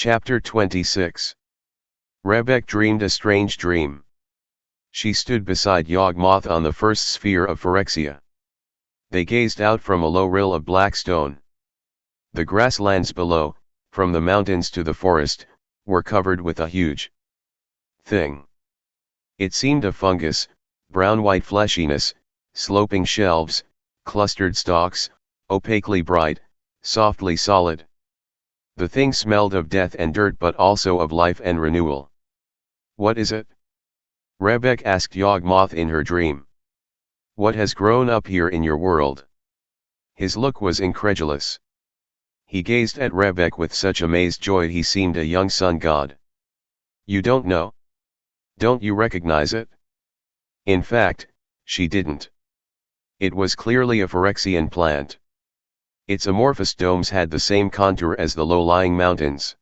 Chapter 26. Rebek dreamed a strange dream. She stood beside Yawgmoth on the first sphere of Phyrexia. They gazed out from a low rill of black stone. The grasslands below, from the mountains to the forest, were covered with a huge thing. It seemed a fungus, brown-white fleshiness, sloping shelves, clustered stalks, opaquely bright, softly solid. The thing smelled of death and dirt but also of life and renewal. "What is it?" Rebek asked Yawgmoth in her dream. "What has grown up here in your world?" His look was incredulous. He gazed at Rebek with such amazed joy he seemed a young sun god. "You don't know? Don't you recognize it?" In fact, she didn't. It was clearly a Phyrexian plant. Its amorphous domes had the same contour as the low-lying mountains.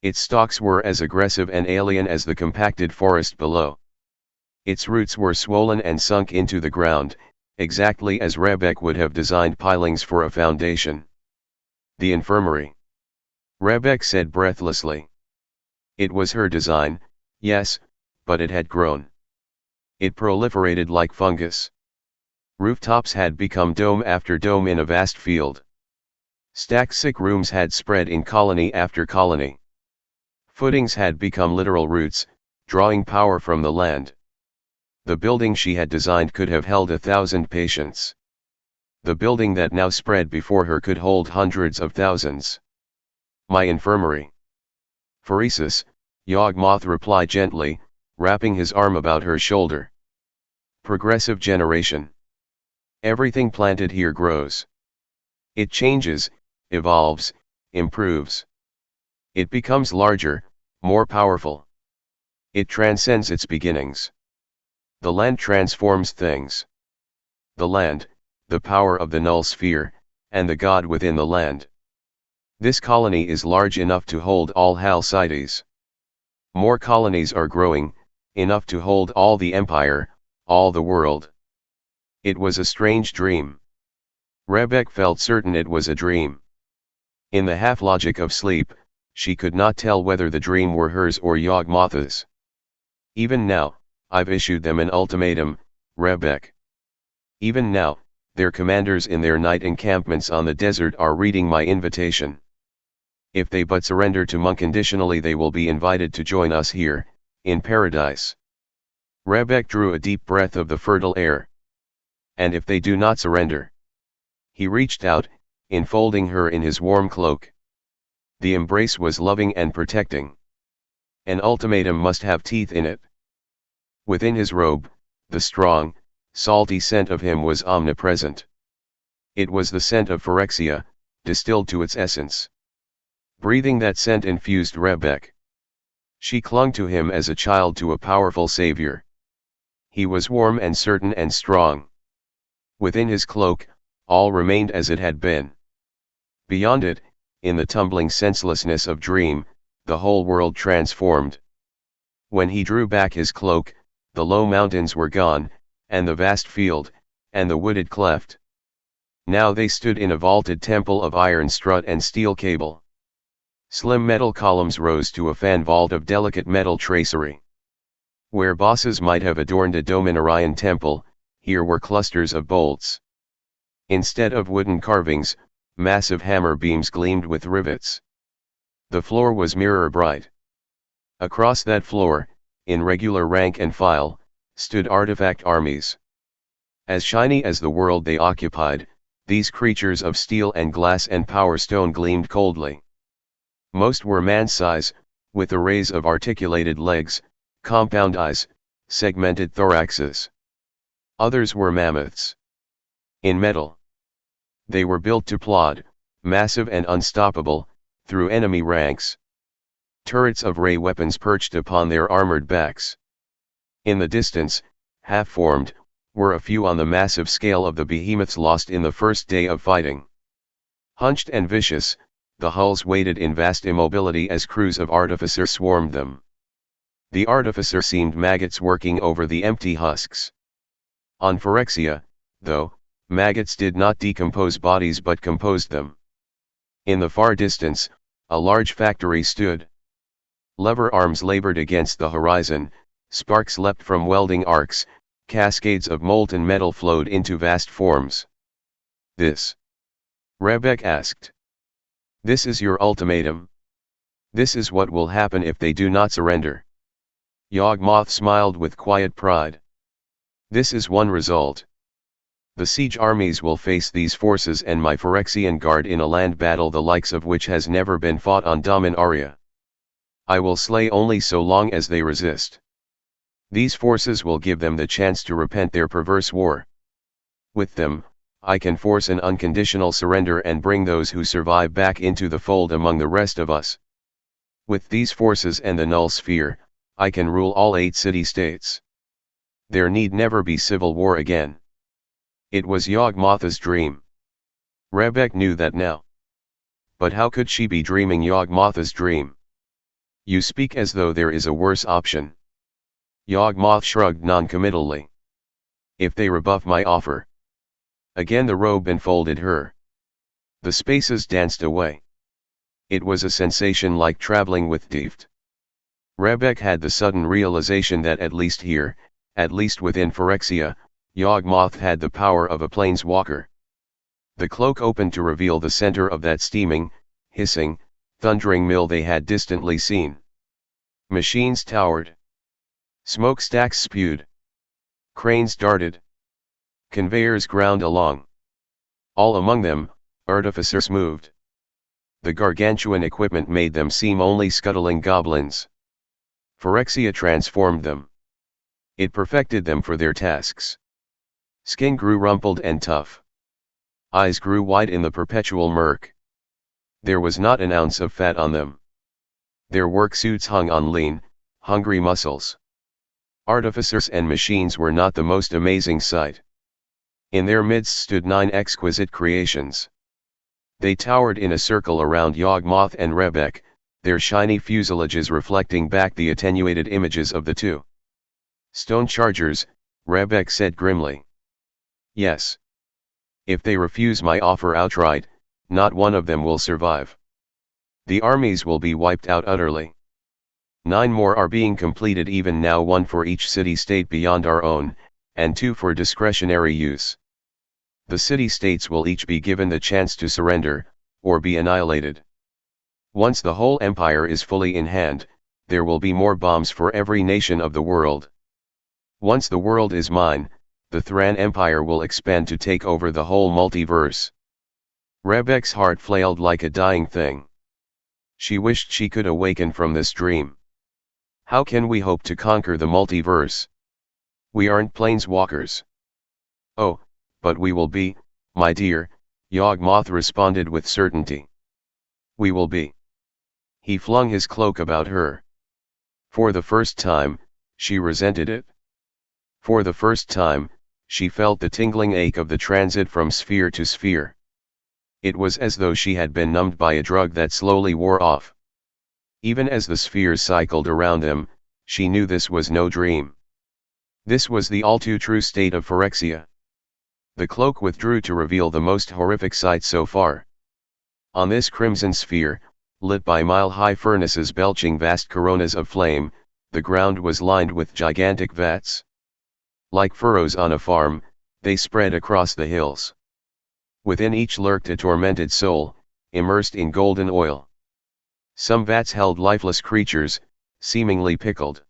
Its stalks were as aggressive and alien as the compacted forest below. Its roots were swollen and sunk into the ground, exactly as Rebek would have designed pilings for a foundation. "The infirmary," Rebek said breathlessly. It was her design, yes, but it had grown. It proliferated like fungus. Rooftops had become dome after dome in a vast field. Stacked sick rooms had spread in colony after colony. Footings had become literal roots, drawing power from the land. The building she had designed could have held 1,000 patients. The building that now spread before her could hold hundreds of thousands. "My infirmary." "Phyresis," Yawgmoth replied gently, wrapping his arm about her shoulder. "Progressive generation. Everything planted here grows. It changes, evolves, improves. It becomes larger, more powerful. It transcends its beginnings. The land transforms things. The land, the power of the null sphere, and the god within the land. This colony is large enough to hold all Halcydes. More colonies are growing, enough to hold all the empire, all the world." It was a strange dream. Rebek felt certain it was a dream. In the half-logic of sleep, she could not tell whether the dream were hers or Yawgmoth's. "Even now, I've issued them an ultimatum, Rebek. Even now, their commanders in their night encampments on the desert are reading my invitation. If they but surrender to unconditionally, they will be invited to join us here, in paradise." Rebek drew a deep breath of the fertile air. "And if they do not surrender?" He reached out, enfolding her in his warm cloak. The embrace was loving and protecting. An ultimatum must have teeth in it. Within his robe, the strong, salty scent of him was omnipresent. It was the scent of Phyrexia, distilled to its essence. Breathing that scent infused Rebek. She clung to him as a child to a powerful savior. He was warm and certain and strong. Within his cloak, all remained as it had been. Beyond it, in the tumbling senselessness of dream, the whole world transformed. When he drew back his cloak, the low mountains were gone, and the vast field, and the wooded cleft. Now they stood in a vaulted temple of iron strut and steel cable. Slim metal columns rose to a fan vault of delicate metal tracery. Where bosses might have adorned a dome in Orion temple, here were clusters of bolts. Instead of wooden carvings, massive hammer beams gleamed with rivets. The floor was mirror bright. Across that floor, in regular rank and file, stood artifact armies. As shiny as the world they occupied, these creatures of steel and glass and power stone gleamed coldly. Most were man-size, with arrays of articulated legs, compound eyes, segmented thoraxes. Others were mammoths. In metal. They were built to plod, massive and unstoppable, through enemy ranks. Turrets of ray weapons perched upon their armored backs. In the distance, half-formed, were a few on the massive scale of the behemoths lost in the first day of fighting. Hunched and vicious, the hulls waited in vast immobility as crews of artificers swarmed them. The artificer seemed maggots working over the empty husks. On Phyrexia, though, maggots did not decompose bodies but composed them. In the far distance, A large factory stood. Lever arms labored against the horizon, sparks leapt from welding arcs, cascades of molten metal flowed into vast forms. This? Rebek asked. This is your ultimatum? This is what will happen if they do not surrender? Yawgmoth smiled with quiet pride. This is one result. The siege armies will face these forces and my Phyrexian guard in a land battle the likes of which has never been fought on Dominaria. I will slay only so long as they resist. These forces will give them the chance to repent their perverse war. With them, I can force an unconditional surrender and bring those who survive back into the fold among the rest of us. With these forces and the null sphere, I can rule all 8 city-states. There need never be civil war again. It was Yawgmoth's dream. Rebek knew that now. But how could she be dreaming Yawgmoth's dream? You speak as though there is a worse option. Yawgmoth shrugged non-committally. If they rebuff my offer. Again the robe enfolded her. The spaces danced away. It was a sensation like traveling with Deft. Rebek had the sudden realization that at least here, at least within Phyrexia, Yawgmoth had the power of a planeswalker. The cloak opened to reveal the center of that steaming, hissing, thundering mill they had distantly seen. Machines towered. Smokestacks spewed. Cranes darted. Conveyors ground along. All among them, artificers moved. The gargantuan equipment made them seem only scuttling goblins. Phyrexia transformed them. It perfected them for their tasks. Skin grew rumpled and tough. Eyes grew wide in the perpetual murk. There was not an ounce of fat on them. Their work suits hung on lean, hungry muscles. Artificers and machines were not the most amazing sight. In their midst stood 9 exquisite creations. They towered in a circle around Yawgmoth and Rebek, their shiny fuselages reflecting back the attenuated images of the two. Stone chargers, Rebek said grimly. Yes. If they refuse my offer outright, not one of them will survive. The armies will be wiped out utterly. 9 more are being completed even now, 1 for each city-state beyond our own, and 2 for discretionary use. The city-states will each be given the chance to surrender, or be annihilated. Once the whole empire is fully in hand, there will be more bombs for every nation of the world. Once the world is mine, the THRAN Empire will expand to take over the whole multiverse. Rebek's heart flailed like a dying thing. She wished she could awaken from this dream. How can we hope to conquer the multiverse? We aren't planeswalkers. Oh, but we will be, my dear, Yawgmoth responded with certainty. We will be. He flung his cloak about her. For the first time, she resented it. For the first time, she felt the tingling ache of the transit from sphere to sphere. It was as though she had been numbed by a drug that slowly wore off. Even as the spheres cycled around them, she knew this was no dream. This was the all-too-true state of Phyrexia. The cloak withdrew to reveal the most horrific sight so far. On this crimson sphere, lit by mile-high furnaces belching vast coronas of flame, the ground was lined with gigantic vats. Like furrows on a farm, they spread across the hills. Within each lurked a tormented soul, immersed in golden oil. Some vats held lifeless creatures, seemingly pickled.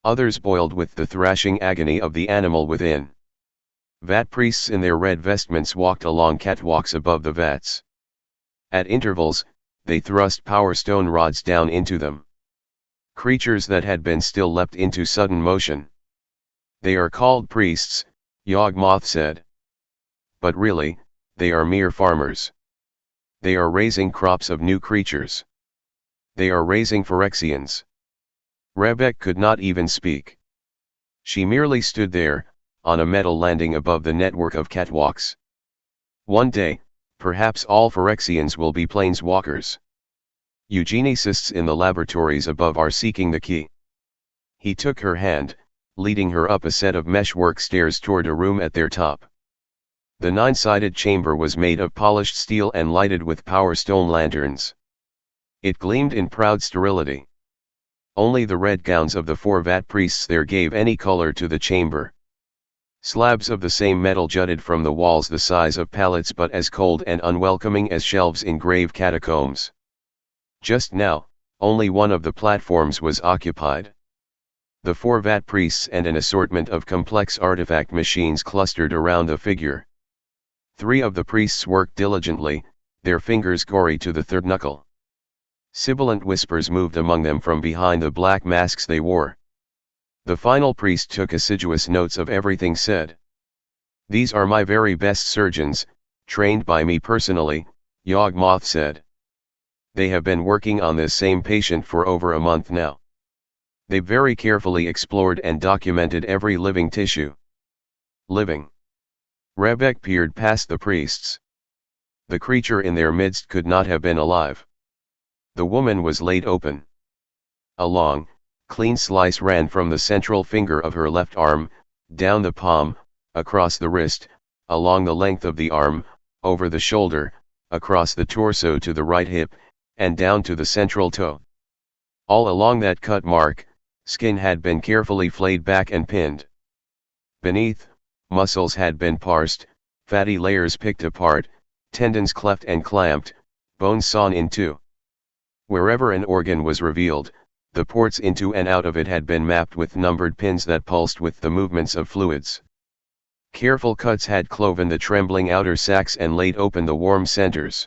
Others boiled with the thrashing agony of the animal within. Vat priests in their red vestments walked along catwalks above the vats. At intervals, they thrust power stone rods down into them. Creatures that had been still leapt into sudden motion. They are called priests, Yawgmoth said. But really, they are mere farmers. They are raising crops of new creatures. They are raising Phyrexians. Rebek could not even speak. She merely stood there, on a metal landing above the network of catwalks. One day, perhaps all Phyrexians will be planeswalkers. Eugenicists in the laboratories above are seeking the key. He took her hand, leading her up a set of meshwork stairs toward a room at their top. The 9-sided chamber was made of polished steel and lighted with power stone lanterns. It gleamed in proud sterility. Only the red gowns of the 4 vat priests there gave any color to the chamber. Slabs of the same metal jutted from the walls, the size of pallets but as cold and unwelcoming as shelves in grave catacombs. Just now, only one of the platforms was occupied. The 4 vat priests and an assortment of complex artifact machines clustered around the figure. 3 of the priests worked diligently, their fingers gory to the third knuckle. Sibilant whispers moved among them from behind the black masks they wore. The final priest took assiduous notes of everything said. "These are my very best surgeons, trained by me personally," Yawgmoth said. "They have been working on this same patient for over a month now. They very carefully explored and documented every living tissue." Living. Rebek peered past the priests. The creature in their midst could not have been alive. The woman was laid open. A long, clean slice ran from the central finger of her left arm, down the palm, across the wrist, along the length of the arm, over the shoulder, across the torso to the right hip, and down to the central toe. All along that cut mark, skin had been carefully flayed back and pinned. Beneath, muscles had been parsed, fatty layers picked apart, tendons cleft and clamped, bones sawn in two. Wherever an organ was revealed, the ports into and out of it had been mapped with numbered pins that pulsed with the movements of fluids. Careful cuts had cloven the trembling outer sacs and laid open the warm centers.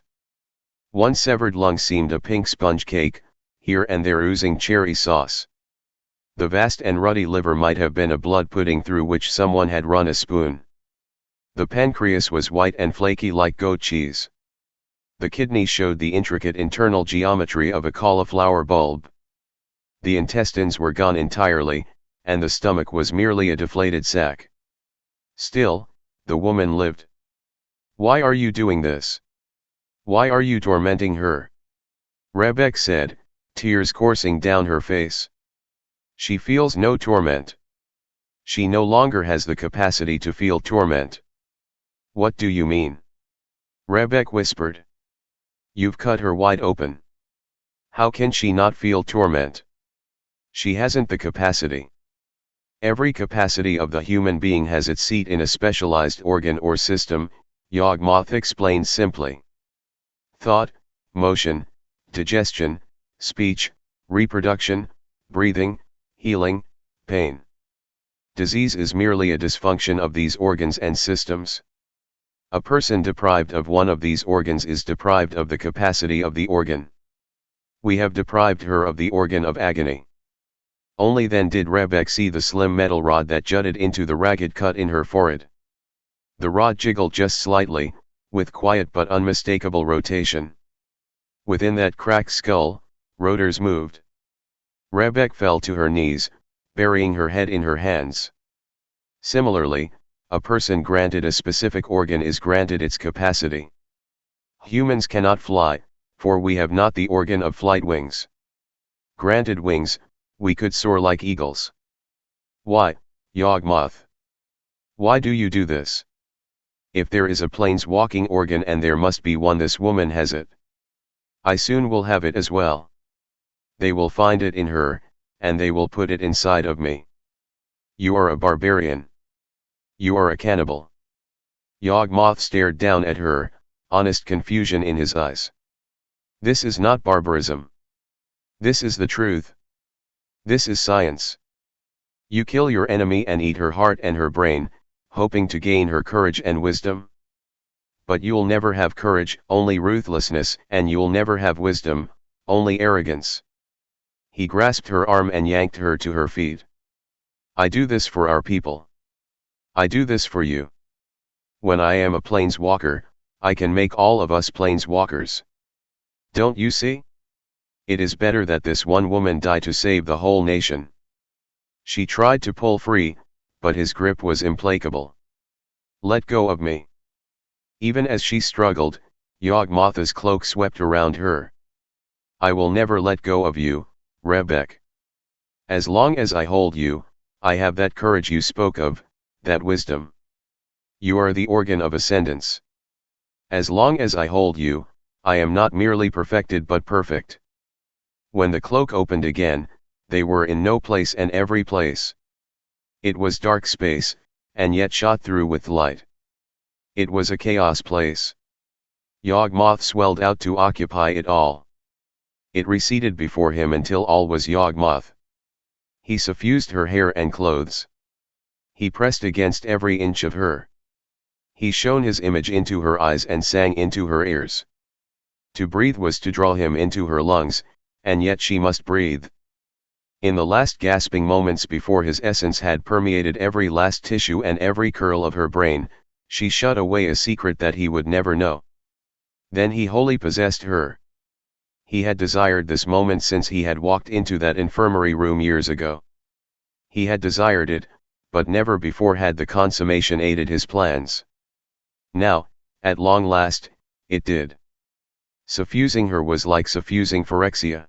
One severed lung seemed a pink sponge cake, here and there oozing cherry sauce. The vast and ruddy liver might have been a blood pudding through which someone had run a spoon. The pancreas was white and flaky like goat cheese. The kidney showed the intricate internal geometry of a cauliflower bulb. The intestines were gone entirely, and the stomach was merely a deflated sac. Still, the woman lived. "Why are you doing this? Why are you tormenting her?" Rebek said, tears coursing down her face. "She feels no torment. She no longer has the capacity to feel torment." "What do you mean?" Rebek whispered. "You've cut her wide open. How can she not feel torment? She hasn't the capacity. Every capacity of the human being has its seat in a specialized organ or system," Yawgmoth explained simply. "Thought, motion, digestion, speech, reproduction, breathing, healing, pain. Disease is merely a dysfunction of these organs and systems. A person deprived of one of these organs is deprived of the capacity of the organ. We have deprived her of the organ of agony." Only then did Rebek see the slim metal rod that jutted into the ragged cut in her forehead. The rod jiggled just slightly, with quiet but unmistakable rotation. Within that cracked skull, rotors moved. Rebek fell to her knees, burying her head in her hands. Similarly, a person granted a specific organ is granted its capacity. Humans cannot fly, for we have not the organ of flight wings. Granted wings, we could soar like eagles. Why, Yawgmoth? Why do you do this? If there is a planes-walking organ, and there must be one, this woman has it. I soon will have it as well. They will find it in her, and they will put it inside of me. You are a barbarian. You are a cannibal." Yawgmoth stared down at her, honest confusion in his eyes. "This is not barbarism. This is the truth. This is science. You kill your enemy and eat her heart and her brain, hoping to gain her courage and wisdom. But you'll never have courage, only ruthlessness, and you'll never have wisdom, only arrogance." He grasped her arm and yanked her to her feet. "I do this for our people. I do this for you. When I am a planeswalker, I can make all of us planeswalkers. Don't you see? It is better that this one woman die to save the whole nation." She tried to pull free, but his grip was implacable. "Let go of me." Even as she struggled, Yawgmoth's cloak swept around her. "I will never let go of you, Rebek. As long as I hold you, I have that courage you spoke of, that wisdom. You are the organ of ascendance. As long as I hold you, I am not merely perfected but perfect. When the cloak opened again, they were in no place and every place. It was dark space, and yet shot through with light. It was a chaos place. Yawgmoth swelled out to occupy it all. It receded before him until all was Yawgmoth. He suffused her hair and clothes. He pressed against every inch of her. He shone his image into her eyes and sang into her ears. To breathe was to draw him into her lungs, and yet she must breathe. In the last gasping moments before his essence had permeated every last tissue and every curl of her brain, she shut away a secret that he would never know. Then he wholly possessed her. He had desired this moment since he had walked into that infirmary room years ago. He had desired it, but never before had the consummation aided his plans. Now, at long last, it did. Suffusing her was like suffusing Phyrexia.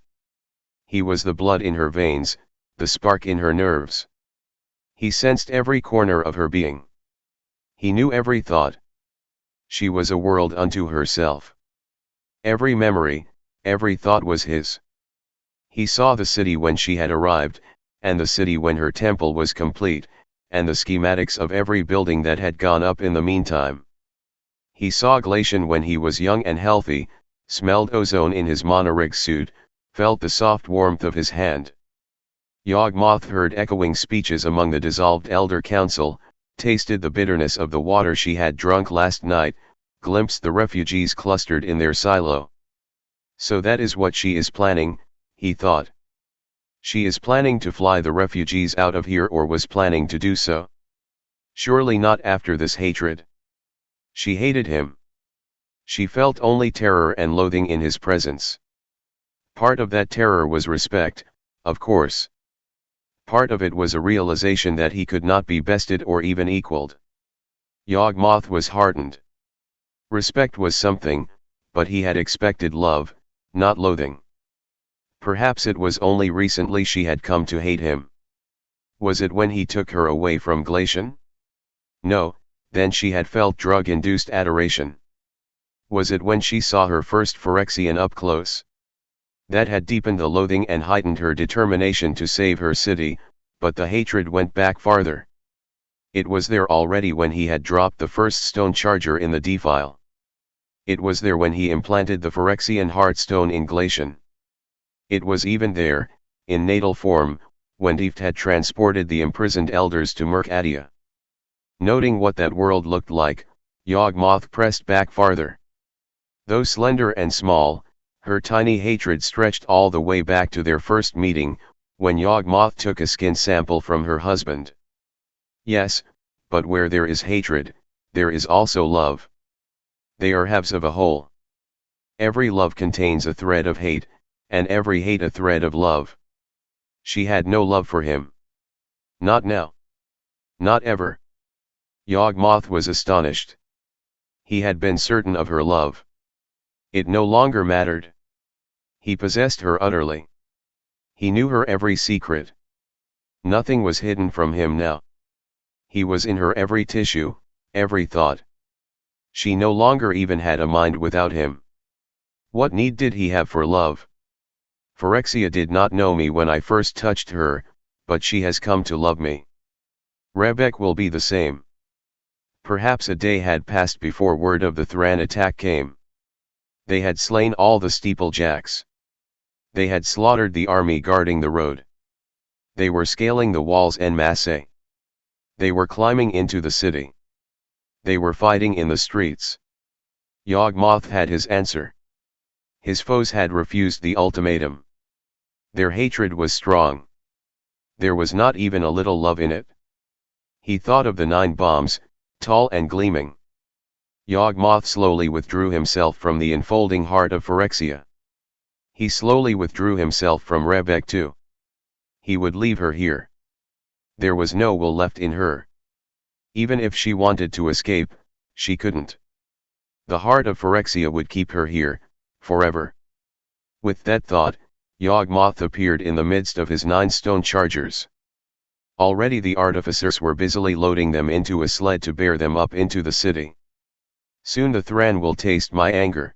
He was the blood in her veins, the spark in her nerves. He sensed every corner of her being. He knew every thought. She was a world unto herself. Every memory, every thought was his. He saw the city when she had arrived, and the city when her temple was complete, and the schematics of every building that had gone up in the meantime. He saw Glacian when he was young and healthy, smelled ozone in his monorig suit, felt the soft warmth of his hand. Yawgmoth heard echoing speeches among the dissolved elder council, tasted the bitterness of the water she had drunk last night, glimpsed the refugees clustered in their silo. So that is what she is planning, he thought. She is planning to fly the refugees out of here, or was planning to do so. Surely not after this hatred. She hated him. She felt only terror and loathing in his presence. Part of that terror was respect, of course. Part of it was a realization that he could not be bested or even equaled. Yawgmoth was hardened. Respect was something, but he had expected love, not loathing. Perhaps it was only recently she had come to hate him. Was it when he took her away from Glacian? No, then she had felt drug-induced adoration. Was it when she saw her first Phyrexian up close? That had deepened the loathing and heightened her determination to save her city, but the hatred went back farther. It was there already when he had dropped the first stone charger in the defile. It was there when he implanted the Phyrexian heartstone in Glacian. It was even there, in natal form, when Deft had transported the imprisoned elders to Mercadia. Noting what that world looked like, Yawgmoth pressed back farther. Though slender and small, her tiny hatred stretched all the way back to their first meeting, when Yawgmoth took a skin sample from her husband. Yes, but where there is hatred, there is also love. They are halves of a whole. Every love contains a thread of hate, and every hate a thread of love. She had no love for him. Not now. Not ever. Yawgmoth was astonished. He had been certain of her love. It no longer mattered. He possessed her utterly. He knew her every secret. Nothing was hidden from him now. He was in her every tissue, every thought. She no longer even had a mind without him. What need did he have for love? Phyrexia did not know me when I first touched her, but she has come to love me. Rebek will be the same. Perhaps a day had passed before word of the THRAN attack came. They had slain all the steeplejacks. They had slaughtered the army guarding the road. They were scaling the walls en masse. They were climbing into the city. They were fighting in the streets. Yawgmoth had his answer. His foes had refused the ultimatum. Their hatred was strong. There was not even a little love in it. He thought of the 9 bombs, tall and gleaming. Yawgmoth slowly withdrew himself from the enfolding heart of Phyrexia. He slowly withdrew himself from Rebek too. He would leave her here. There was no will left in her. Even if she wanted to escape, she couldn't. The heart of Phyrexia would keep her here, forever. With that thought, Yawgmoth appeared in the midst of his 9 stone chargers. Already the artificers were busily loading them into a sled to bear them up into the city. Soon the THRAN will taste my anger.